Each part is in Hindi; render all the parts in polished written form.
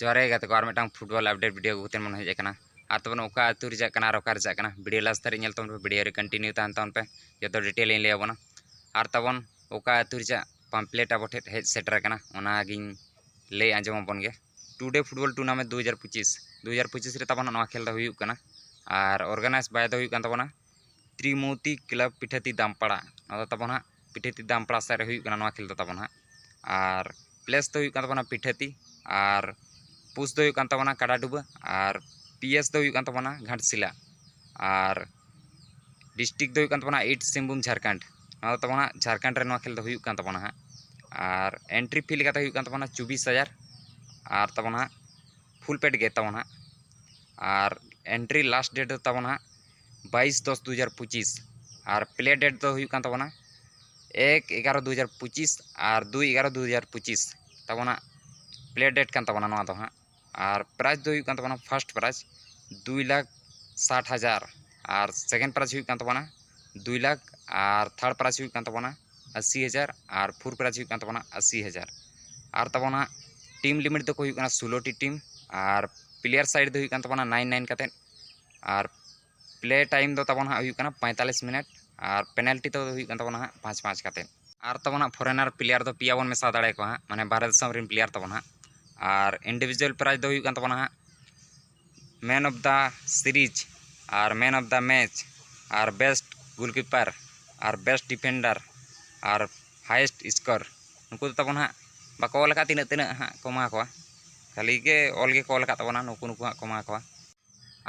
जोहारे गाते को आर मिटांग फुटबॉल अपडेट वीडियो को तेन मन हेज कना आर तबन ओका आतु रिजा कना आर ओका रिजा कना वीडियो लास्ट तारी नेल तबन पे वीडियो रे कंटिन्यू तान तबन पे जतो डिटेल इन ले आबोना आर तबन ओका आतु रिजा पम्पलेट आबो ठेठ हेज सेटर कना ओना गिन ले आंजम आबोन गे टुडे फुटबॉल टूर्नामेंट 2025 रे तबन नवा खेल दा हुयु कना आर ऑर्गेनाइज बाय दा हुयु कन तबना त्रिमूर्ति क्लब पिठेती दामपाड़ा ना तबन पिठेती दामपाड़ा साइड हुयु कना नवा खेल दा तबन आर प्लेस तो हुयु कन तबना पिठेती आर पुस दो हुयु कन तबना काडाडुबा आर पीएस दो हुयु कन तबना घाटशिला आर डिस्ट्रिक्ट दो हुयु कन तबना ईस्ट सिंहभूम झारखंड ना तबना झारखंड रे नवा खेल दो हुयु कन तबना आर एंट्री फी लेकाते हुयु कन तबना 24,000 आर तबना फुल पेड गे तबना आर एंट्री लास्ट डेट तबना 22/10/2025 आर प्ले डेट दो हुयु कन तबना 1/11/2025 आर 2/11/2025 तबना प्ले डेट कन तबना नवा दो आर प्राइज दो हुयु कन तबना फर्स्ट प्राइज 2,60,000 आर सेकेंड प्राइज हुयु कन तबना 2 लाख आर थर्ड प्राइज हुयु कन तबना 80,000 आर फोर्थ प्राइज हुयु कन तबना 80,000 आर तबना टीम लिमिट दो हुयु कना 16 टी टीम आर प्लेयर साइड दो हुयु कन तबना 9 कते आर प्ले टाइम दो तबना हुयु कना 45 मिनट आर पेनाल्टी तो हुयु कन तबना 5-5 कते आर तबना फॉरेनर प्लेयर दो पिया बन मेसा दाड़े को माने भारत देशम रिन प्लेयर तबना आर इंडिविजुअल प्राइज दो हुयु कन तबना मैन ऑफ द सीरीज आर मैन ऑफ द मैच आर बेस्ट गोलकीपर आर बेस्ट डिफेंडर आर हाईएस्ट स्कोर नुकु तबन बाको लका तीना तीना कमा को खाली के ऑल के कॉल का तबना नुकु नुकु कमा को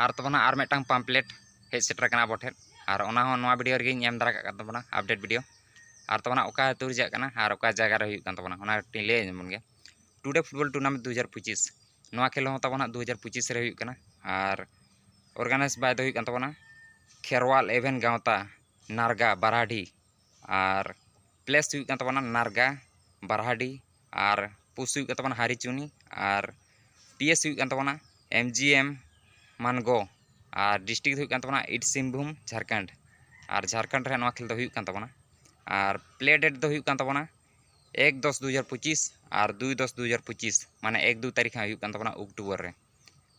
आर तबना आर मेटांग पम्पलेट हेज सेटर कना बोठे आर ओना हो नवा वीडियो रे एम दारा का तबना अपडेट वीडियो आर तबना ओका तुर जा कना आर ओका जगह रे हुयु कन तबना ओना टी ले जमन गे टुडे फुटबॉल टूर्नामेंट 2025 नवा खेल हो तबना 2025 रे हुयु कना आर ऑर्गेनाइज बाय दो हुयु कन तबना खेरवाल एवेन गावता नारगा बाराडी आर प्लेस हुयु कन तबना नारगा बाराडी आर पुस हुयु कन तबना हारीचुनी आर पीएस हुयु कन तबना एमजीएम मानगो आर डिस्ट्रिक्ट हुयु कन तबना ईस्ट सिंहभूम झारखंड आर झारखंड रे नवा खेल दो हुयु कन तबना आर प्ले डेट दो हुयु कन तबना 1/10/2025 आर 2/10/2025 माने 1-2 तारीख हुयु कन तबना अक्टूबर रे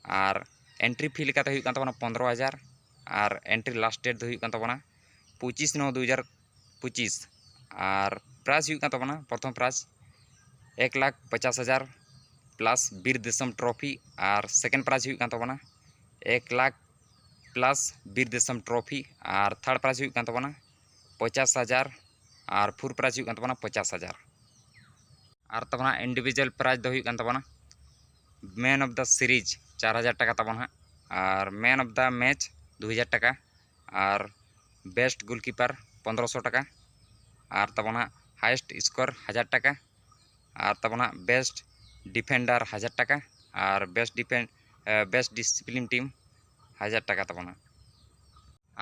आर एंट्री फी लेकाते हुयु कन तबना 15,000 आर एंट्री लास्ट डेट दो हुयु कन तबना 25/9/2025 आर प्राइज हुयु कन तबना प्रथम प्राइज 1,50,000 प्लस बीर देशम ट्रॉफी आर सेकेंड प्राइज हुयु कन तबना 1 लाख प्लस बीर देशम ट्रॉफी आर थर्ड प्राइज हुयु कन तबना 50,000 आर फोर्थ प्राइज हुयु कन तबना 50,000 आर तबना इंडिविजुअल प्राइज दो हुयु कन तबना मैन ऑफ द सीरीज 4,000 टाका तबना आर मैन ऑफ द मैच 2,000 टाका आर बेस्ट गोलकीपर 1,500 टाका आर तबना हाईएस्ट स्कोर 1,000 टाका आर तबना बेस्ट डिफेंडर 1,000 टाका आर बेस्ट डिसिप्लिन टीम 1,000 टाका तबना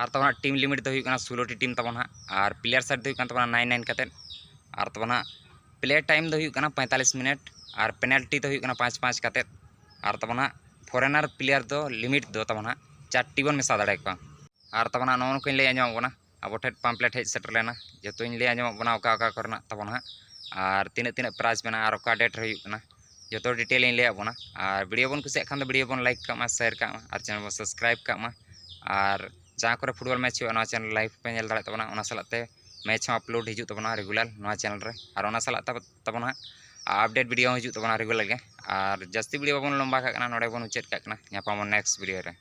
आर तबना टीम लिमिट दो हुयु कना 16 टी टीम तबना आर प्लेयर साइड दो हुयु कन तबना 9 कते आर तबना प्ले टाइम दो हुयु कना 45 मिनट आर पेनाल्टी दो हुयु कना 5-5 कते आर तबना फॉरेनर प्लेयर दो लिमिट दो तबना 4 टी बन मेसा दाड़े को आर तबना नोन को ले आंजम बना अब ठेठ पम्पलेट हेज सेटर लेना जतो इन ले आंजम बना ओका ओका करना तबना आर तीना प्राइज मेना आर ओका डेट रे हुयु कना जतो डिटेल इन ले आबोना आर वीडियो बन कुसिया खान दो वीडियो बन लाइक कामा शेयर कामा आर चैनल बन सब्सक्राइब कामा आर जहाँ को फुटबॉल मैच हुआ चैनल लाइव पे नेल दाड़े तबना ओना सालाते मैच हो अपलोड हिजु तबना रेगुलर नवा चैनल रे आर ओना साला तबना अपडेट वीडियो हिजु तबना रेगुलर गे आर जास्ती वीडियो बन लंबा का नोडे बन उचेत का नेक्स्ट वीडियो रे।